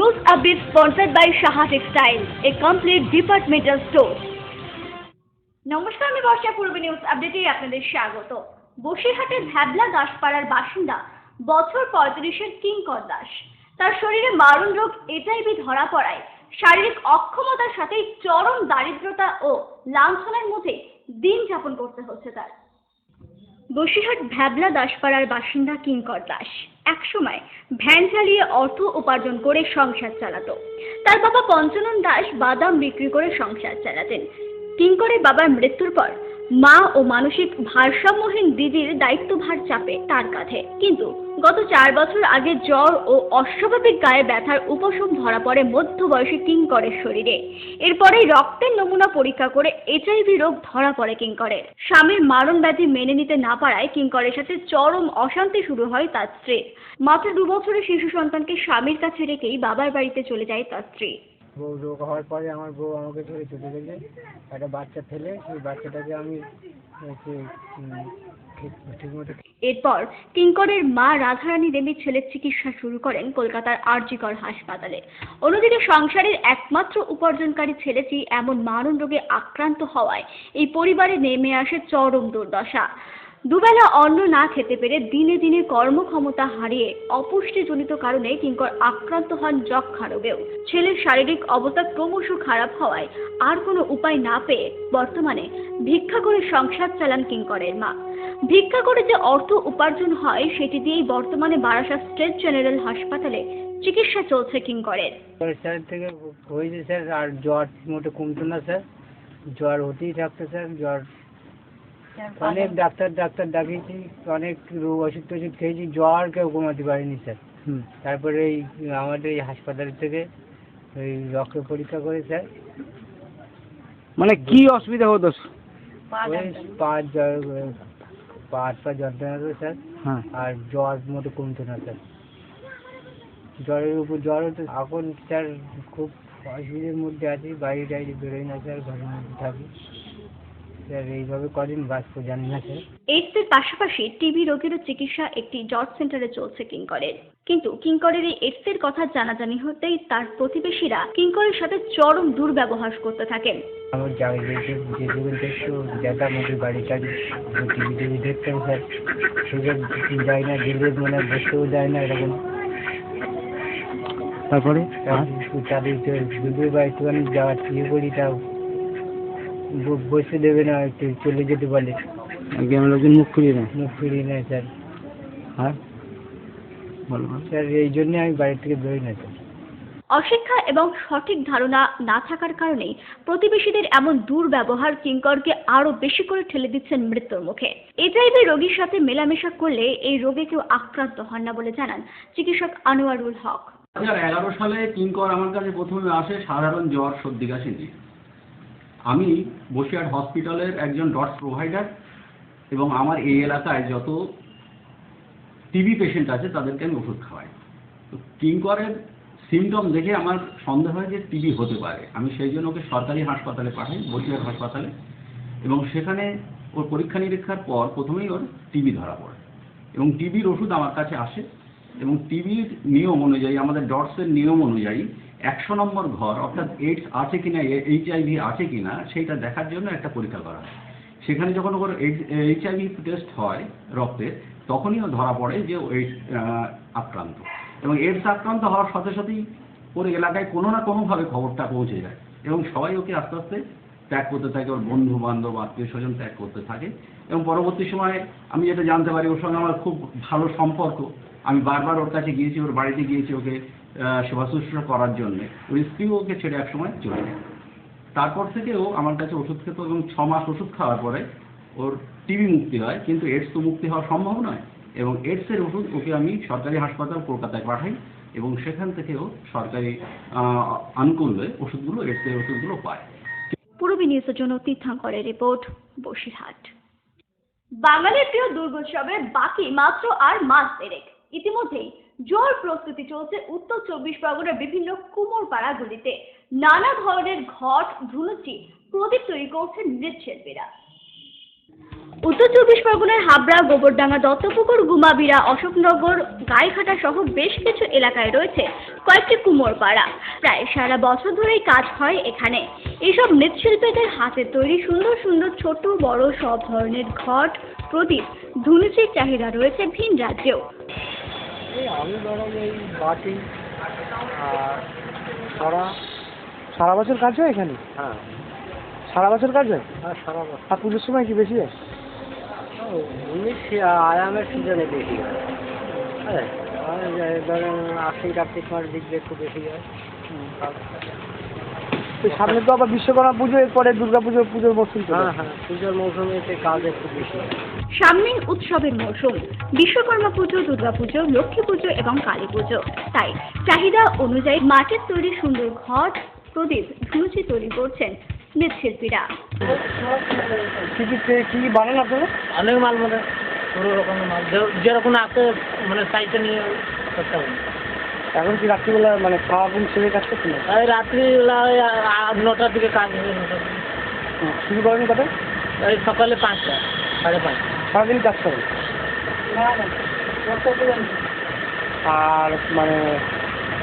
News update sponsored by Shaha Textile, a complete departmental store. নমস্কার, আমি বর্ষা পূর্বে news আপডেটে আপনাদের স্বাগত। বসিরহাটের ভ্যাবলা দাসপাড়ার বাসিন্দা বছর 35-এর কিঙ্কর দাস তার শরীরে মারণ রোগ এইচআইভি ধরা পড়ায় শারীরিক অক্ষমতার সাথে চরম দারিদ্রতা ও লাঞ্ছনার মধ্যে দিন যাপন করতে হচ্ছে তার। বসিরহাট ভ্যাবলা দাসপাড়ার বাসিন্দা কিঙ্কর দাস একসময় ভ্যান চালিয়ে অর্থ উপার্জন করে সংসার চালাতো। তার বাবা পঞ্চানন দাস বাদাম বিক্রি করে সংসার চালাতেন। কিঙ্করের বাবার মৃত্যুর পর মা ও মানসিক ভারসাম্যহীন দিদির দায়িত্বভার চাপে তার কাঁধে। কিন্তু গত 4 বছর আগে জ্বর ও অস্বাভাবিক গায়ে ব্যথার উপশম ধরা পড়ে মধ্যবয়সী কিঙ্করের শরীরে। এরপরেই রক্তের নমুনা পরীক্ষা করে এইচআইভি রোগ ধরা পড়ে কিঙ্করের। স্বামীর মারণ ব্যাধি মেনে নিতে না পারায় কিঙ্করের সাথে চরম অশান্তি শুরু হয় তার স্ত্রীর। মাত্র 2 বছরের শিশু সন্তানকে স্বামীর কাছে রেখেই বাবার বাড়িতে চলে যায় তার স্ত্রী। বউ রোগ হওয়ার পরে আমার বউ আমাকে ধরে চলে গেছে, একটা বাচ্চা ফেলে সেই বাচ্চাটাকে আমি ঠিকমতো। এরপর কিঙ্করের মা রাধারানী দেবী ছেলের চিকিৎসা শুরু করেন কলকাতার আরজিকর হাসপাতালে। অন্যদিকে সংসারের একমাত্র উপার্জনকারী ছেলেটি এমন মারণ রোগে আক্রান্ত হওয়ায় এই পরিবারে নেমে আসে চরম দুর্দশা। দুবেলা অন্ন না খেতে পেরে দিনে দিনে কর্মক্ষমতা হারিয়ে অপুষ্টিজনিত কারণে কিঙ্কর আক্রান্ত হন যক্ষ্মা রোগেও। ছেলের শারীরিক অবস্থা ক্রমশ খারাপ হওয়ায় আর কোনো উপায় না পেয়ে বর্তমানে ভিক্ষা করে সংসার চালান কিঙ্করের মা। ভিক্ষা করে যে অর্থ উপার্জন হয় সেটি দিয়েই বর্তমানে বারাসাত স্টেট জেনারেল হাসপাতালে চিকিৎসা চলছে কিঙ্করের। স্যার থেকে হয়েছে স্যার, আর জ্বর মোটে কমতো না স্যার, জ্বর হতেই থাকতো স্যার। জ্বর অনেক ডাক্তার দেখিয়েছি, অনেক ওষুধ টষুধ খেয়েছি, জ্বর কেউ কমাতে পারেনি স্যার। তারপরে এই আমাদের এই হাসপাতাল থেকে ওই রক্ত পরীক্ষা করে স্যার। মানে কি অসুবিধা হতো? পা যন্ত্রণা হতো স্যার। হ্যাঁ। আর জ্বর মতো কমতো না স্যার, জ্বরের উপর জ্বর হতো। এখন স্যার খুব অসুবিধার মধ্যে আছি, বাইরে টাইরে বেরোই না স্যার, ঘরের মধ্যে থাকি স্যার। এইভাবে কদিন বাঁচবো জানি না স্যার। এইডসের পাশাপাশি টিবি রোগেরও চিকিৎসা একটি জর্জ সেন্টারে চলছে কিঙ্করের। কিন্তু কিঙ্করের এই এইডসের কথা জানাজানি হতেই তার প্রতিবেশীরা কিঙ্করের সাথে চরম দুর্ব্যবহার করতে থাকেন। আমার যেগুলো দেখতো যেতাম ওদের বাড়ি টাড়ি, টিভি দেখতাম স্যার। সুযোগ যায় না, গেলে মানে বসতেও যায় না এরকম। তারপরে তাদের দুধের বা একটুখানি যাওয়ার ইয়ে করি, তাও বসতে দেবে না, একটু চলে যেতে বলে। গ্রামের লোকজন মুখ ফিরিয়ে নেয় স্যার। হ্যাঁ বলো স্যার, এই জন্যে আমি বাড়ি থেকে বেরোই না স্যার। অশিক্ষা এবং সঠিক ধারণা না থাকার কারণেই প্রতিবেশীদের এমন দুর্ব্যবহার কিঙ্করকে আরো বেশি করে ঠেলে দিচ্ছেন মৃত্যুর মুখে। এইচআইভি রোগীর সাথে মেলামেশা করলে এই রোগে কেউ আক্রান্ত হন না বলে জানান চিকিৎসক আনোয়ারুল হক। 2011 সালে কিঙ্কর আমার কাছে প্রথমে আসে সাধারণ জ্বর সর্দি কাশি নিয়ে। আমি বসিরহাট হসপিটালের একজন ডটস প্রোভাইডার এবং আমার এই এলাকায় যত টিবি পেশেন্ট আছে তাদেরকে আমি ওষুধ খাওয়াই। তো কিঙ্করের সিমটম দেখে আমার সন্দেহ হয় যে টিবি হতে পারে। আমি সেই জন্য ওকে সরকারি হাসপাতালে পাঠাই, বসিরহাট হাসপাতালে, এবং সেখানে ওর পরীক্ষা নিরীক্ষার পর প্রথমেই ওর টিবি ধরা পড়ে এবং টিবির ওষুধ আমার কাছে আসে। এবং টিবির নিয়ম অনুযায়ী, আমাদের ডটসের নিয়ম অনুযায়ী 100 নম্বর ঘর, অর্থাৎ এইডস আছে কিনা, এইচআইভি আছে কিনা সেইটা দেখার জন্য একটা পরীক্ষা করা হয়। সেখানে যখন ওর এইচআইভি টেস্ট হয় রক্তের, তখনই ও ধরা পড়ে যে এইডস আক্রান্ত। এবং এইডস আক্রান্ত হওয়ার সাথে সাথেই ওর এলাকায় কোনো না কোনোভাবে খবরটা পৌঁছে যায় এবং সবাই ওকে আস্তে আস্তে ত্যাগ করতে থাকে, ওর বন্ধু বান্ধব আত্মীয় স্বজন ত্যাগ করতে থাকে। এবং পরবর্তী সময়ে আমি যেটা জানতে পারি, ওর সঙ্গে আমার খুব ভালো সম্পর্ক। আমি বারবার ওর কাছে গিয়েছি, ওর বাড়িতে গিয়েছি ওকে সেবা শুশ্রূষা করার জন্যে। ওই স্ত্রীও ওকে ছেড়ে একসময় চলে যায়। তারপর থেকে ও আমার কাছে ওষুধ খেত এবং 6 মাস ওষুধ খাওয়ার পরে ওর টিবি মুক্তি হয়, কিন্তু এইডস তো মুক্তি হওয়া সম্ভব নয়। এবং এইডসের ওষুধ ওকে আমি সরকারি হাসপাতাল কলকাতায় পাঠাই এবং সেখান থেকেও সরকারি আনুকূল্যে ওষুধগুলো, এইডসের ওষুধগুলো পায়। পূর্বী নিউজের জন্য তীর্থঙ্করের রিপোর্ট, বসিরহাট। বাঙালির প্রিয় দুর্গোৎসবের বাকি মাত্র আর মাস দেড়েক। ইতিমধ্যেই জোর প্রস্তুতি চলছে উত্তর 24 পরগনার বিভিন্ন কুমোরপাড়াগুলিতে। নানা ধরনের ঘট, ধুনুচি, প্রদীপ তৈরি করছেন মৃৎশিল্পীরা। উত্তর 24 পরগনার হাবড়া, গোবরডাঙ্গা, দত্তপুকুর, গুমাবিরা, অশোকনগর, গাইঘাটা সহ বেশ কিছু এলাকায় রয়েছে কয়েকটি কুমোরপাড়া। প্রায় সারা বছর ধরেই কাজ হয় এখানে। এইসব মৃৎশিল্পীদের হাতে তৈরি সুন্দর সুন্দর ছোট বড় সব ধরনের ঘট, প্রদীপ, ধুনুচির চাহিদা রয়েছে ভিন রাজ্যেও। এই আমি ধরুন এই বাটি আর ছড়া। সারা বছর কাজ হয় এখানে? হ্যাঁ সারা বছর কাজ হয়? হ্যাঁ সারা বছর। আর পুজোর সময় কি বেশি হয়? এমনি আয়ামের সিজনে বেশি হয়। হ্যাঁ আর ধরেন আর্থিক মাস দিকে একটু বেশি হয়। তো সামনে তো আবার বিশ্বকর্মা পুজো, এরপরে দুর্গা পুজোর মরশুম চলে। হ্যাঁ হ্যাঁ পুজোর মৌসুমে এতে কাজ একটু বেশি হয়। সামনেই উৎসবের মৌসুম, বিশ্বকর্মা পুজো, দুর্গা পুজো, লক্ষ্মী পুজো এবং কালী পুজো। তাই চাহিদা অনুযায়ী মাটির তৈরি সুন্দর ঘট, প্রদীপ, ধুনুচি তৈরি করছেন মৃৎশিল্পীরা। কি বানান আপনারা? অনেক মাল মানে পুরো রকমের মাল যেরকম আছে মানে সাইজে নিয়ে করতে হবে। এখন কি রাত্রিবেলা মানে খাওয়া পুন ছেড়ে কাজ করছেন? এই রাত্রিবেলা 9টার দিকে কাজ হবে। 9টার দিকে শুরু করেন কটায়? এই সকালে 5টা 5:30। সারাদিন কাজ করেন? আর মানে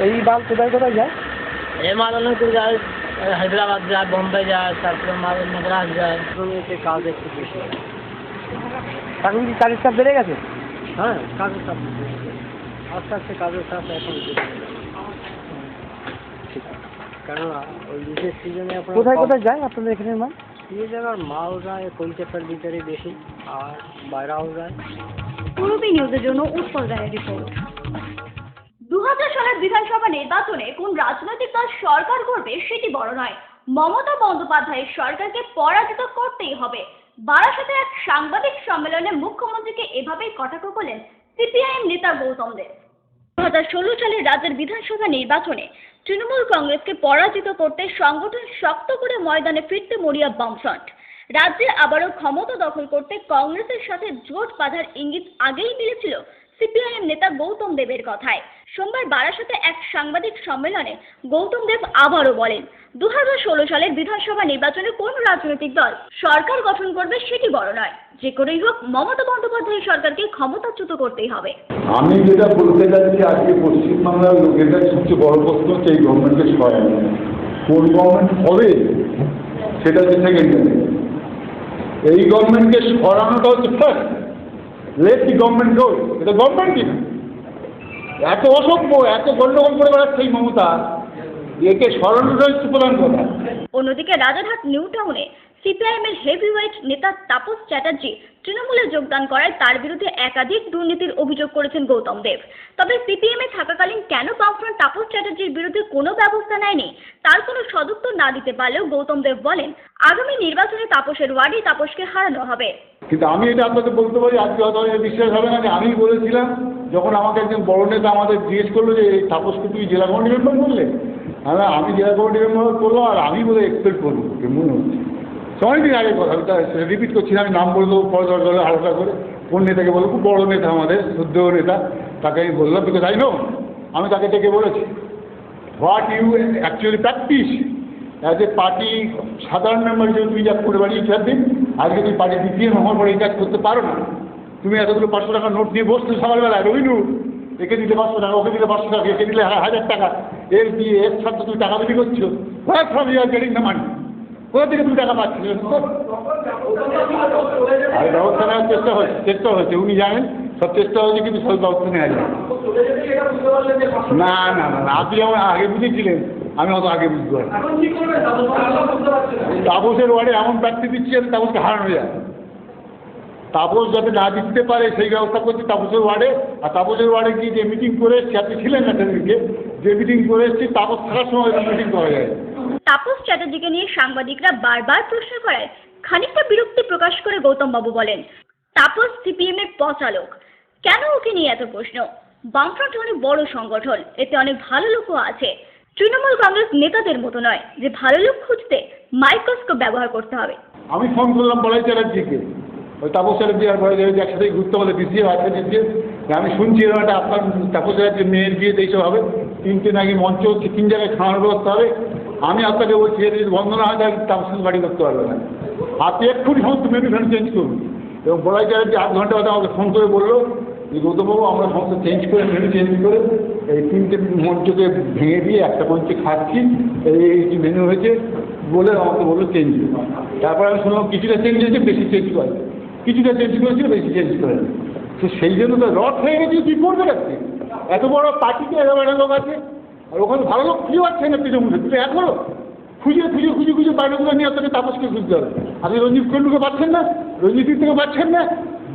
এই মাল কোথায় কোথায় যায়? এই মাল অনেক দূর যায়, হায়দ্রাবাদ যায়, বোম্বে যায়, তারপরে মাল মাদ্রাস যায়। এতে কাজ একটু বেশি হয়। এখন কি কাজের চাপ বেড়ে গেছে? হ্যাঁ কাজের চাপ আস্তে আস্তে কাজের চাপ এখন কেননা ওই বিশেষ সিজনে আপনার কোথায় কোথায় যায় আপনাদের এখানে মাল? এই জায়গার মাল যায় কলকাতার ভিতরে বেশি, আর বাইরেও যায়। পূর্বী নিউজের জন্য উৎপল রায়ের রিপোর্ট। 2000 সালের বিধানসভা নির্বাচনে কোন রাজনৈতিক দল সরকার করবে সেটি বড় নয়, মমতা বন্দ্যোপাধ্যায়ের সরকারকে পরাজিত করতেই হবে। বারাসাতে এক সাংবাদিক সম্মেলনে মুখ্যমন্ত্রীকে এভাবেই কটাক্ষ করলেন সিপিআইএম নেতা গৌতম দেব। 2016 সালের রাজ্যের বিধানসভা নির্বাচনে তৃণমূল কংগ্রেসকে পরাজিত করতে সংগঠন শক্ত করে ময়দানে ফিরতে মরিয়া বামফ্রন্ট। রাজ্যে আবারও ক্ষমতা দখল করতে কংগ্রেসের সাথে জোট বাঁধার ইঙ্গিত আগেই মিলেছিল সিপিআইএম নেতা গৌতম দেবের কথায়। সোমবার বারাসাতে এক সাংবাদিক সম্মেলনে গৌতম দেব আবারও বলেন, 2016 সালের বিধানসভা নির্বাচনে কোন রাজনৈতিক দল সরকার গঠন করবে সেটি বড় নয়, যে করেই হোক মমতা বন্দ্যোপাধ্যায়ের সরকারকে ক্ষমতাচ্যুত করতেই হবে। আমি যেটা বলতে চাচ্ছি, আজকে পশ্চিমবাংলার লোকেদের সবচেয়ে বড় প্রশ্ন হচ্ছে এই গভর্নমেন্টকে সরানো। কোন গভর্নমেন্ট হবে সেটা হচ্ছে সেকেন্ডারি। এই গভর্নমেন্টকে সরানোটা হচ্ছে ফার্স্ট। লেট দি গভর্নমেন্ট গো। এটা গভর্নমেন্টই না, এত অসভ্য, এত গন্ডগোল করে বেড়াচ্ছে এই মমতা, একে সরানোটা হচ্ছে প্রধান কথা। অন্যদিকে রাজারহাট নিউ টাউনে সিপিআইএমের হেভিওয়েট নেতা তাপস চ্যাটার্জি তৃণমূলে যোগদান করায় তার বিরুদ্ধে একাধিক দুর্নীতির অভিযোগ করেছেন গৌতম দেব। তবে সিপিএমে থাকাকালীন কেন বামফ্রন্ট তাপস চ্যাটার্জির বিরুদ্ধে কোনো ব্যবস্থা নেয়নি তার কোনো সদুত্তর না দিতে পারলেও গৌতম দেব বলেন, আগামী নির্বাচনে তাপসের ওয়ার্ডেই তাপসকে হারানো হবে। কিন্তু আমি এটা আপনাকে বলতে পারি, আজকে হয়তো বিশ্বাস হবে না যে আমি বলেছিলাম, যখন আমাকে একজন বড় নেতা আমাদের জিজ্ঞেস করলো যে এই তাপসকে তুমি জেলা কমিটি মেম্বার করলে, হ্যাঁ আমি জেলা কমিটি মেম্বার করলাম, আর আমি বলে এক্সপেক্ট করবো মনে হচ্ছে। অনেকদিন আগে কথা, আমি রিপিট করছি না, আমি নাম বলে দেবো পরে দরকার হলে হালকা করে। কোন নেতাকে বলবো, খুব বড় নেতা আমাদের শ্রদ্ধেয় নেতা, তাকে আমি বললাম, বিকজ আই নো, আমি তাকে ডেকে বলেছি what you actually practice as a party সাধারণ মেম্বার হিসেবে তুমি যা করে বাড়িয়েছো একদিন, আজকে তুমি পার্টি দ্বিতীয় হওয়ার পরে এই কাজ করতে পারো না। তুমি এতগুলো 500 টাকা নোট নিয়ে বসছো সকালবেলায়, রবিনু একে দিলে 500 টাকা, ওকে দিলে 500 টাকা, একে দিলে 1000 টাকা, এর দিয়ে এর সাথে তুমি টাকা বিক্রি করছো। What from you are getting the money? কোথা থেকে তুমি টাকা পাচ্ছি? আর ব্যবস্থা নেওয়ার চেষ্টা হয়েছে, উনি জানেন সব চেষ্টা হয়েছে, কিন্তু সব ব্যবস্থা নেওয়া যায় না। না না না, আপনি আমার আগে বুঝেছিলেন, আমি অত আগে বুঝতে পারি। তাপসের ওয়ার্ডে এমন প্রার্থী দিচ্ছি যাতে তাপসকে হারানো যায়, তাপস যাতে না জিততে পারে সেই ব্যবস্থা করছি তাপসের ওয়ার্ডে। আর তাপসের ওয়ার্ডে গিয়ে যে মিটিং করে এসছি, আপনি ছিলেন না সেদিনকে, যে মিটিং করে এসছি, তাপস থাকার সময় মিটিং করা যায়। তাপস চ্যাটার্জিকে নিয়ে সাংবাদিকরা বারবার প্রশ্ন করায় খানিকটা বিরক্তি প্রকাশ করে গৌতম বাবু বলেন, তাপস সিপিএম এর পচা লোক, কেন ওকে নিয়ে এত প্রশ্ন? বামফ্রন্ট অনেক বড় সংগঠন, এতে অনেক ভালো লোকও আছে। তৃণমূল কংগ্রেস নেতাদের মতো নয় যে ভালো লোক খুঁজতে মাইক্রোস্কোপ ব্যবহার করতে হবে। আমি ফোন করলাম বলাই চ্যাটার্জিকে, ওই তাপস চ্যাটার্জি আর বলাই চ্যাটার্জি একসাথেই ঘুরতে বলে বিসিএ আছে দিচ্ছে, আমি শুনছি এরকম একটা আপনার তাপস চ্যাটার্জির মেয়ের বিয়েতে এইসব হবে, 3টে নাকি মঞ্চ হচ্ছে, 3 জায়গায় খাওয়ানোর ব্যবস্থা হবে। আমি আপনাকে বলছি এর যদি বন্ধ না হয় তাহলে তাপস বাড়ি করতে পারবে না। আপনি এক্ষুনি সমস্ত মেনু ফ্যান চেঞ্জ করুন। এবং বলাই চ্যাটার্জি 8 ঘন্টা বাদে আমাকে ফোন করে বললো এই গৌতমবাবু আমরা সমস্ত চেঞ্জ করে মেনু চেঞ্জ করে এই 3টে মঞ্চকে ভেঙে দিয়ে একটা মঞ্চে খাচ্ছি, এই মেনু হয়েছে বলে আমাকে বললো চেঞ্জ। তারপর আমি শুনলাম কিছুটা চেঞ্জ হয়েছে, বেশি চেঞ্জ করে, কিছুটা চেঞ্জ করেছিল, বেশি চেঞ্জ করে। তো সেই জন্য তো রড হয়ে গেছে, কী করবে রাখছে? এত বড় পার্টিতে এত বড় লোক আছে, আর ওখানে ভালো লোক খুঁজে পাচ্ছে না পিছনে মুখে, তুমি এখনো খুঁজে বাইরেগুলো নিয়ে আপনাকে তাপসকে খুঁজতে হবে। আপনি রঞ্জিত কুণ্ডুকে পাচ্ছেন না, রঞ্জিত থেকে পাচ্ছেন না,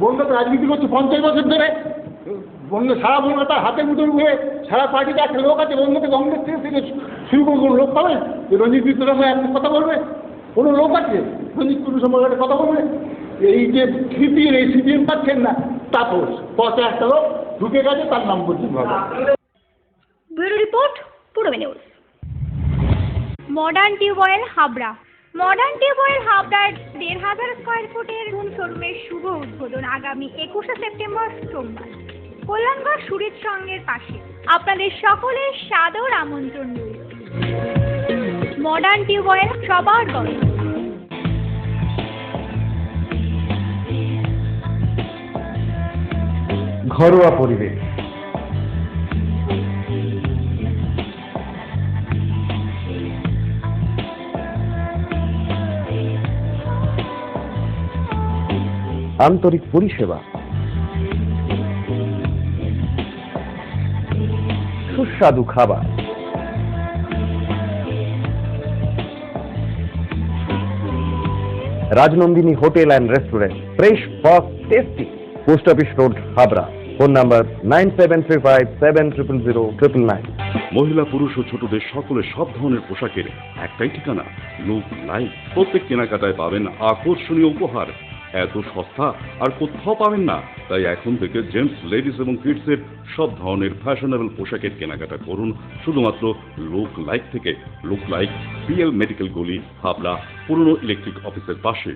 বন্ধু তো রাজনীতি করছে 50 বছর ধরে, বন্ধু সারা বন্ধু তার হাতে মুঠোর ঘুরে সারা পার্টিতে একটা লোক আছে, বন্ধুকে কংগ্রেস থেকে শুরু করে কোনো লোক পাবে যে রঞ্জিত মিত্রের সঙ্গে একটা কথা বলবে? কোনো লোক আছে রঞ্জিত কুণ্ডুর সঙ্গে একটা কথা বলবে? এই যে সিপিএম, এই সিপিএম পাচ্ছেন না, তাপস 50 লোক ঢুকে গেছে, তার নাম বলছেন বাবা। Bureau report Purba news. Modern tubewell Habra. Modern tubewell হাবড়ার 1500 স্কোয়ার ফুটের নতুন শোরুমের শুভ উদ্বোধন আগামী 21শে সেপ্টেম্বর সোমবার কল্যাণগড় সুরিত সঙ্গের পাশে। আপনাদের সকলের সাদর আমন্ত্রণ রইল। মডার্ন টিউবওয়েল, সবার গর্ব। ঘরোয়া পরিবেশ, আন্তরিক পরিষেবা, সুস্বাদু খাবার, Rajnandini hotel and restaurant, fresh, fast, tasty. Post office road, Habra. Phone number 9735700999। মহিলা, পুরুষ ও ছোটদের সকলের সব ধরনের পোশাকের একটাই ঠিকানা, লুক লাইফ। প্রত্যেক কেনাকাটায় পাবেন আকর্ষণীয় উপহার। এত সস্তা আর কোথাও পাবেন না। তাই এখন থেকে জেন্টস, লেডিস এবং কিডসের সব ধরনের ফ্যাশনেবল পোশাকের কেনাকাটা করুন শুধুমাত্র লুক লাইফ থেকে। লুক লাইফ, পিএল মেডিকেল গলি, হাবড়া, পুরনো ইলেকট্রিক অফিসের পাশে।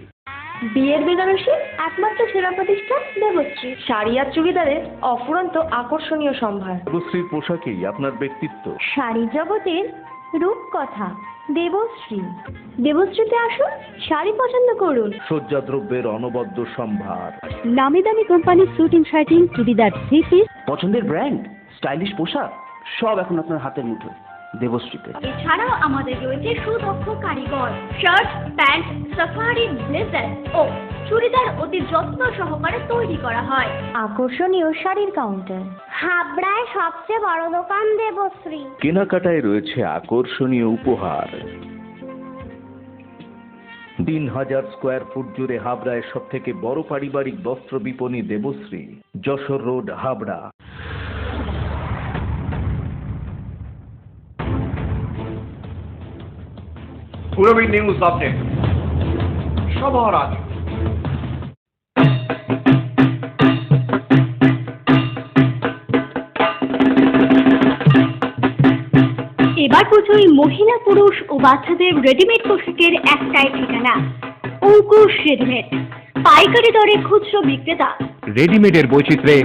বিয়ের বেনারসি একমাত্র সেরা প্রতিষ্ঠান দেবশ্রী। শাড়ি আর চুড়িদারের অফুরন্ত আকর্ষণীয় সম্ভার। দেবশ্রীর পোশাকেই আপনার ব্যক্তিত্ব। শাড়ি জগতের রূপকথা দেবশ্রী। দেবশ্রীতে আসুন, শাড়ি পছন্দ করুন। সজ্জাদ্রব্যের অনবদ্য সম্ভার। নামি দামি কোম্পানির সুটিং, শার্টিং, চুড়িদার, থ্রি পিস, পছন্দের ব্র্যান্ড, স্টাইলিশ পোশাক সব এখন আপনার হাতের মুঠোয় দেবশ্রীতে। এছাড়াও আমাদের রয়েছে সুদক্ষ কারিগর। শার্ট, প্যান্ট, সাফারি, ব্লেজার ও চুড়িদার অতি যত্ন সহকারে তৈরি করা হয়। আকর্ষণীয় শাড়ির কাউন্টার। হাবড়ায় সবচেয়ে বড় দোকান দেবশ্রী। কেনাকাটায় রয়েছে আকর্ষণীয় উপহার। 3000 স্কোয়ার ফুট জুড়ে হাবড়ায় সব থেকে বড় পারিবারিক বস্ত্র বিপণী Debashree, Jessore road, Habra. Purbi news update সবার আগে। এবার পুজোয় মহিলা, পুরুষ ও বাচ্চাদের রেডিমেড পোশাকের একটাই ঠিকানা, অঙ্কুশ রেডিমেড। পাইকারি দরে খুচরো বিক্রেতা। রেডিমেডের বৈচিত্র্যে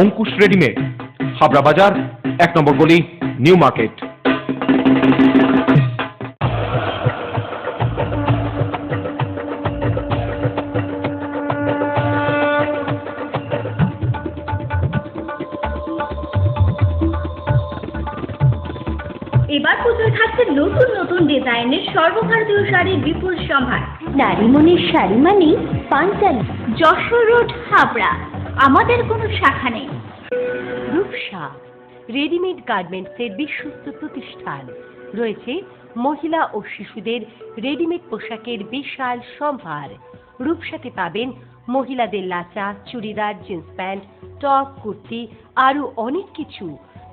অঙ্কুশ রেডিমেড, হাবড়া বাজার, 1 নম্বর গলি, নিউ মার্কেট। এবার পুজোয় থাকছে নতুন নতুন ডিজাইনের সর্বভারতীয় শাড়ির বিপুল সম্ভার। নারী মনের শাড়ি মানেই পাঞ্চালী। যশোর রোড, হাবড়া। আমাদের কোনো শাখা নেই। রূপসা রেডিমেড গার্মেন্টসের বিশ্বস্ত প্রতিষ্ঠান। রয়েছে মহিলা ও শিশুদের রেডিমেড পোশাকের বিশাল সম্ভার। রূপসাতে পাবেন মহিলাদের lachha, churidar, jeans pant, top, kurti, আরো অনেক কিছু।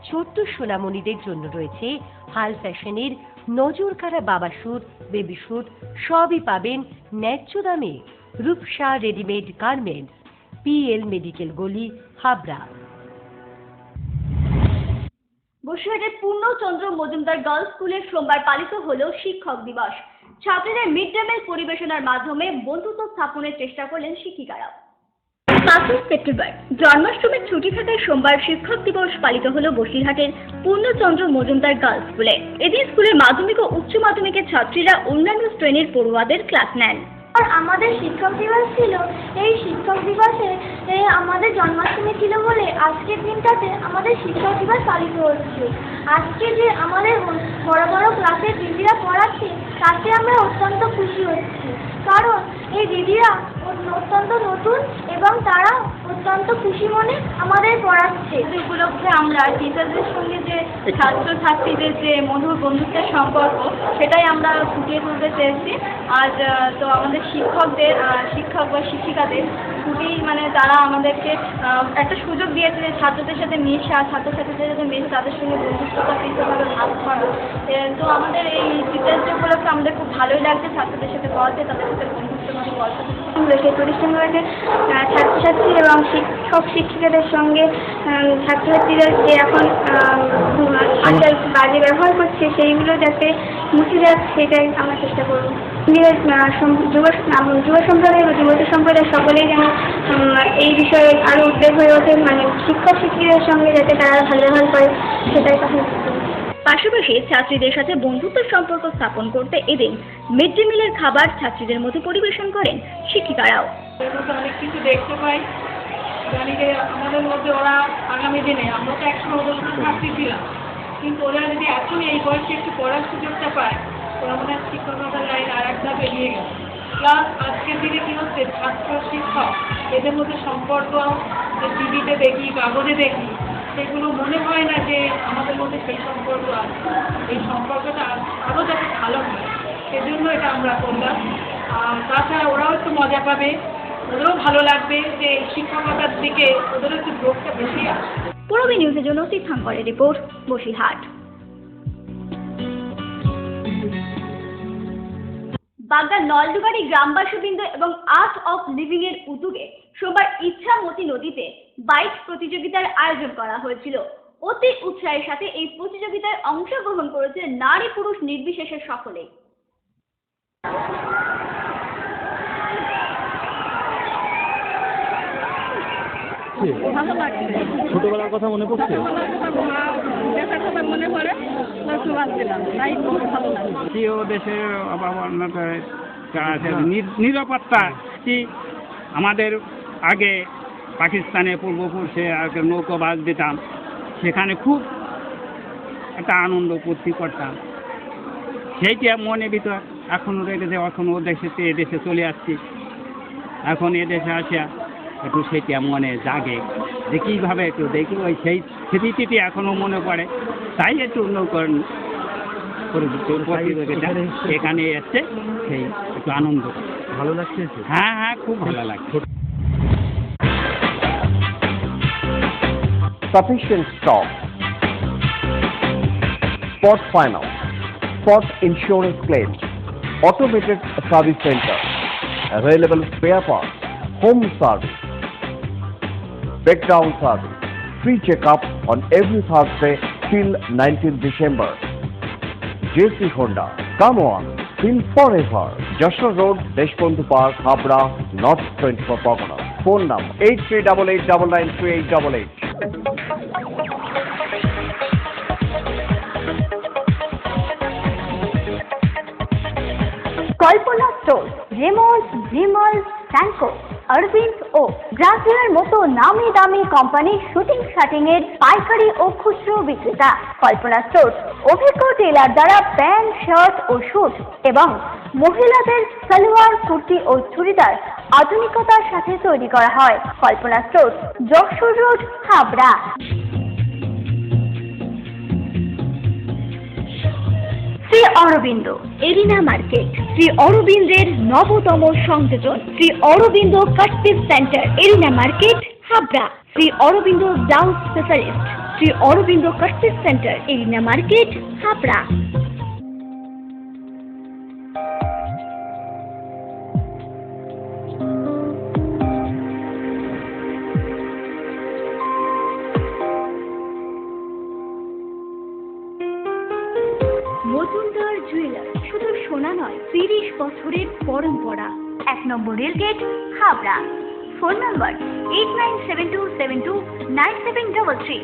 ছোট্ট সোনামণিদের জন্য রয়েছে হাল ফ্যাশনের নজরকাড়া বাবা স্যুট, বেবি স্যুট, সবই পাবেন ন্যায্য দামে। Rupsa readymade garments, PL medical গলি, হাবড়া। বসিরহাটের পূর্ণচন্দ্র মজুমদার গার্লস স্কুলে সোমবার পালিত হলো শিক্ষক দিবস। ছাত্রীদের মিড ডে মিল পরিবেশনার মাধ্যমে বন্ধুত্ব স্থাপনের চেষ্টা করলেন শিক্ষিকারা। 5 সেপ্টেম্বর জন্মাষ্টমীর ছুটি থাকায় সোমবার শিক্ষক দিবস পালিত হলো বসিরহাটের পূর্ণচন্দ্র মজুমদার গার্লস স্কুলে। এদিন স্কুলের মাধ্যমিক ও উচ্চ মাধ্যমিকের ছাত্রীরা অন্যান্য শ্রেণীর পড়ুয়াদের ক্লাস নেন। আর আমাদের শিক্ষক দিবস ছিল, এই শিক্ষক দিবসে আমাদের জন্মাষ্টমী ছিল বলে আজকের দিনটাতে আমাদের শিক্ষক দিবস পালিত হচ্ছে। আজকে যে আমাদের বড় বড় ক্লাসের দিদিরা পড়াচ্ছে তাতে আমরা অত্যন্ত খুশি হচ্ছি, কারণ এই দিদিরা অত্যন্ত নতুন এবং তারা অত্যন্ত খুশি মনে আমাদের পড়াচ্ছে। এই উপলক্ষে আমরা টিচারদের সঙ্গে যে ছাত্রছাত্রীদের যে মধুর বন্ধুত্বের সম্পর্ক সেটাই আমরা ফুটিয়ে তুলতে চেয়েছি। আজ তো আমাদের শিক্ষক বা শিক্ষিকাদের খুবই তারা আমাদেরকে একটা সুযোগ দিয়েছে যে ছাত্রদের সাথে মেশা, ছাত্রছাত্রীদের সাথে মেশে তাদের সঙ্গে বন্ধুত্বভাবে ভাগ করা। তো আমাদের এই টিচার্স ডে উপলক্ষে আমাদের খুব ভালোই লাগছে ছাত্রদের সাথে পড়াতে, তাদের সাথে বন্ধুত্বভাবে গল্প সেই প্রতিষ্ঠানগুলোতে ছাত্রছাত্রী এবং শিক্ষক শিক্ষিকাদের সঙ্গে ছাত্রছাত্রীরা যে এখন আচার বাজে ব্যবহার করছে সেইগুলো যাতে মুছে যাক সেটাই আমরা চেষ্টা করব। যুব সম্প্রদায় বা যুবতী সম্প্রদায় সকলেই যেন এই বিষয়ে আরও উদ্বেগ হয়ে ওঠে, শিক্ষক শিক্ষিকাদের সঙ্গে যাতে তারা ভালো ব্যবহার করে সেটাই কথা। পাশাপাশি ছাত্রীদের সাথে বন্ধুত্ব সম্পর্ক স্থাপন করতে এদিন মিড ডে মিলের খাবার ছাত্রীদের মধ্যে পরিবেশন করেন শিক্ষিকারাও। অনেক কিছু দেখতে পাই, জানি যে আমাদের মধ্যে ওরা আগামী দিনে, আমরা তো একসময় ওদের মধ্যে ছাত্রী ছিলাম, কিন্তু ওরা যদি এখনই এই বয়সে একটু পড়ার সুযোগটা পায় ওরা মনে হয় শিক্ষকতার লাইন আর এক ধাপ এগিয়ে গেছে। প্লাস আজকের দিনে কী হচ্ছে, ছাত্র শিক্ষক এদের মধ্যে সম্পর্ক যে টিভিতে দেখি, কাগজে দেখি, সেগুলো মনে হয় না যে আমাদের মধ্যে সেই সম্পর্ক আছে। এই সম্পর্কটা আরও যাতে ভালো হয় সেজন্য এটা আমরা করলাম। আর তাছাড়া ওরাও একটু মজা পাবে, ওদেরও ভালো লাগবে যে শিক্ষকতার দিকে ওদেরও একটু ঝোঁকটা বেশি আসে। পূরবী নিউজের জন্য তীর্থাঙ্করের রিপোর্ট, বসিরহাট। বাগদার নলডুবাড়ি গ্রামবাসীবৃন্দ এবং আর্ট অফ লিভিং এর উদ্যোগে সোমবার ইচ্ছামতি নদীতে বাইক প্রতিযোগিতার আয়োজন করা হয়েছিল। অতি উৎসাহের সাথে এই প্রতিযোগিতায় অংশগ্রহণ করেছে নারী পুরুষ নির্বিশেষে সকলে। ছোটবেলার কথা মনে পড়ছে? প্রিয় দেশের নিরাপত্তা কি আমাদের আগে পাকিস্তানে পূর্বপুরুষে নৌকাবাজ দিতাম, সেখানে খুব একটা আনন্দ ফুর্তি করতাম, সেইটা মনে ভিতর এখনও রেখেছে। এখন ও এদেশে চলে আসছি, এখন এদেশে আসিয়া একটু সেটা মনে জাগে যে কীভাবে একটু দেখি ওই সেই স্মৃতিটি এখনও মনে পড়ে, তাই একটু নৌকার প্রতিযোগিতা এখানে এসছে, সেই একটু আনন্দ ভালো লাগছে। হ্যাঁ হ্যাঁ, খুব ভালো লাগছে। Sufficient stock. Spot finance, spot insurance claims, automated service center, available spare parts, home service, breakdown service, free checkup on every Thursday till 19th December. JC Honda, come on, feel forever. Joshua Road, Deshbandhu Park, Habra, North 24 Pargana. Phone number 8388993888. Kalpana store, Raymonds, Vimal, স্যানকো, Aurobindo ও গ্রাসিয়ার মতো নামি দামি কোম্পানির shooting shirting এর পাইকারি ও খুচরো বিক্রেতা। কল্পনা store অভিজ্ঞ teller দ্বারা প্যান্ট, শার্ট ও স্যুট এবং মহিলাদের সালোয়ার, কুর্তি ও চুড়িদার আধুনিকতার সাথে তৈরি করা হয়। Kalpana store, Jessore road, Habra. Sri Aurobindo arena market, Sri অরবিন্দের নবতম সংযোজন, Sri Aurobindo cut piece centre, arena market, Habra. Sri Aurobindo blouse specialist, Sri Aurobindo cut piece centre, arena market, Habra. Majumdar jewellers, শুধু সোনা নয়, 30 বছরের পরম্পরা। 1 নম্বর রেলগেট, হাবড়া। ফোন নম্বর 8972729733।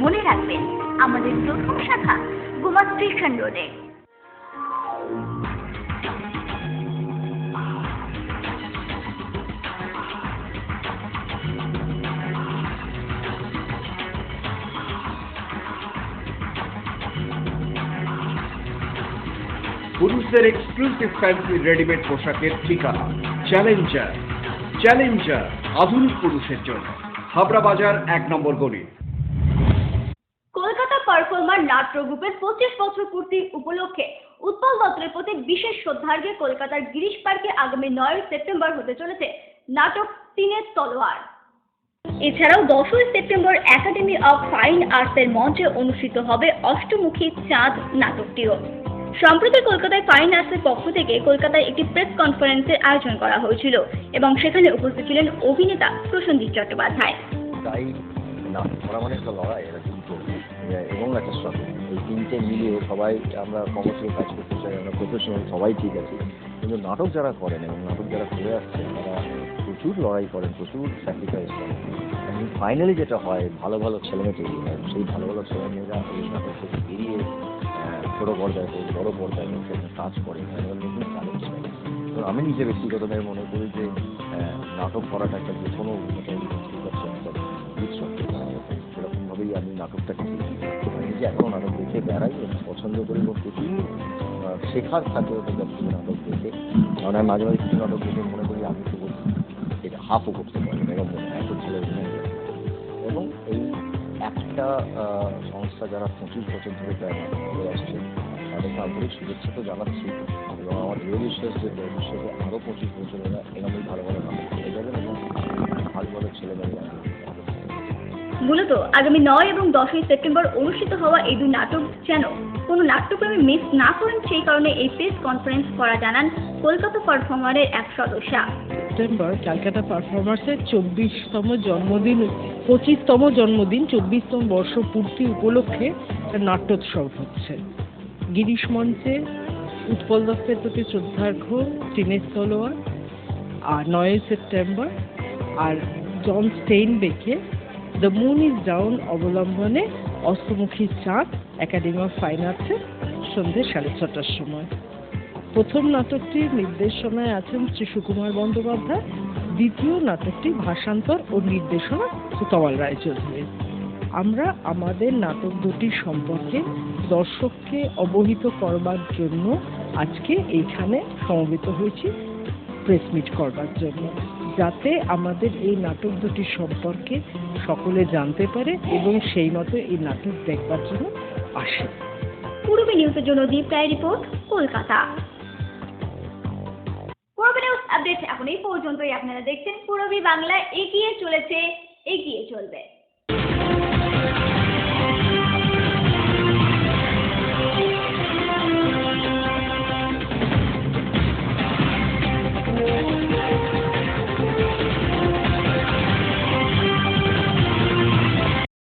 মনে রাখবেন, আমাদের প্রথম শাখা গোমা স্টেশন রোডে। পুরুষদের এক্সক্লুসিভ ফ্যান্সি রেডিমেড পোশাকের ঠিকানা চ্যালেঞ্জার। চ্যালেঞ্জার আধুনিক পুরুষের জন্য, হাবড়া বাজার 1 নম্বর গলি। কলকাতা পারফর্মার নাট্য গ্রুপের 25 বছর পূর্তি উপলক্ষে উৎপল দত্তের প্রতি বিশেষ শ্রদ্ধার্ঘ্যে কলকাতার গিরিশ পার্কে আগামী 9 সেপ্টেম্বর হতে চলেছে নাটক তিনের তলোয়ার। এছাড়াও 10 সেপ্টেম্বর একাডেমি অফ ফাইন আর্টসের মঞ্চে অনুষ্ঠিত হবে অষ্টমুখী চাঁদ নাটকটিও। সম্প্রতি কলকাতায় ফাইন আর্টসের পক্ষ থেকে কলকাতায় একটি প্রেস কনফারেন্সের আয়োজন করা হয়েছিল এবং সেখানে উপস্থিত ছিলেন অভিনেতা প্রসেনজিৎ চট্টোপাধ্যায়। তাই না ওরা মানে একটা লড়াই, এরা কিন্তু এবং একটা স্ট্রাগল, এই তিনটে মিলিয়ে সবাই আমরা কমার্শিয়াল কাজ করতে চাই, আমরা প্রফেশনাল সবাই ঠিক আছে, কিন্তু নাটক যারা করেন এবং নাটক যারা করে আসছেন তারা প্রচুর লড়াই করেন, প্রচুর স্যাক্রিফাইস করেন। এবং ফাইনালি যেটা হয় ভালো ভালো ছেলেমেয়ে তৈরি হয়, সেই ভালো ভালো ছেলেমেয়েরা এই নাটক থেকে বেরিয়ে ছোটো পর্দায় হোক বড়ো পর্দায় হোক সেখানে কাজ করে, নতুন চ্যালেঞ্জ পায়। তো আমি নিজে ব্যক্তিগতভাবে মনে করি যে নাটক করাটা একটা যে কোনো সেরকমভাবেই আমি নাটকটাকে দেখি। আমি নিজে এখনও নাটক দেখে বেড়াই এবং পছন্দ করি এবং প্রচুর শেখার থাকে ওদের কাছ থেকে নাটক দেখে। কারণ আমি মাঝে মাঝে কিছু নাটক দেখে মনে করি আমি তো এটা হাফও করতে পারি এরকম মনে হয়, এত ছেলে অভিনয় করে। এবং এই একটা সংস্থা যারা 25 বছর ধরে প্রায় নাটক করে আসছে তাদেরকে আন্তরিক শুভেচ্ছা তো জানাচ্ছি এবং আমার দৃঢ় বিশ্বাস যে ভবিষ্যতে আরও 25 বছর এরা এরকমই ভালো ভালো নাটক করে যাবেন এবং ভালো ভালো ছেলেমেয়েরা। মূলত আগামী 9 এবং 10 সেপ্টেম্বর অনুষ্ঠিত হওয়া এই দুই নাটক যেন কোনো নাট্যপ্রেমী মিস না করেন, সেই কারণে এই প্রেস কনফারেন্স করা জানান কলকাতা পারফর্মারের এক সদস্যা। সেপ্টেম্বর ক্যালকাটা পারফর্মার্সের 24তম জন্মদিন, 25তম জন্মদিন, 24তম বর্ষ পূর্তি উপলক্ষে নাট্যোৎসব হচ্ছে। গিরিশ মঞ্চে উৎপল দত্তের প্রতি শ্রদ্ধার্ঘ্য তিনের তলোয়ার আর 9 সেপ্টেম্বর, আর জন স্টেইনবেকে দ্য মুন ইজ ডাউন অবলম্বনে অষ্টমুখী চাঁদ একাডেমি অফ ফাইন আর্টসে সন্ধ্যে 6:30টার সময়। প্রথম নাটকটির নির্দেশনায় আছেন শ্রী সুকুমার বন্দ্যোপাধ্যায়, দ্বিতীয় নাটকটি ভাষান্তর ও নির্দেশনা সুতমাল রায়চৌধুরী। আমরা আমাদের নাটক দুটি সম্পর্কে দর্শককে অবহিত করবার জন্য আজকে এইখানে সমবেত হয়েছি, প্রেস মিট করবার জন্য, যাতে আমাদের এই নাটক দুটি সম্পর্কে সকলে জানতে পারে এবং সেই মতো এই নাটক দেখবার জন্য আসে। পূর্বী নিউজের জন্য দীপ রায় রিপোর্ট, কলকাতা। পূর্বী নিউজ আপডেট এখন এই পর্যন্তই। আপনারা দেখছেন পূর্বী বাংলা, এগিয়ে চলেছে, এগিয়ে চলবে।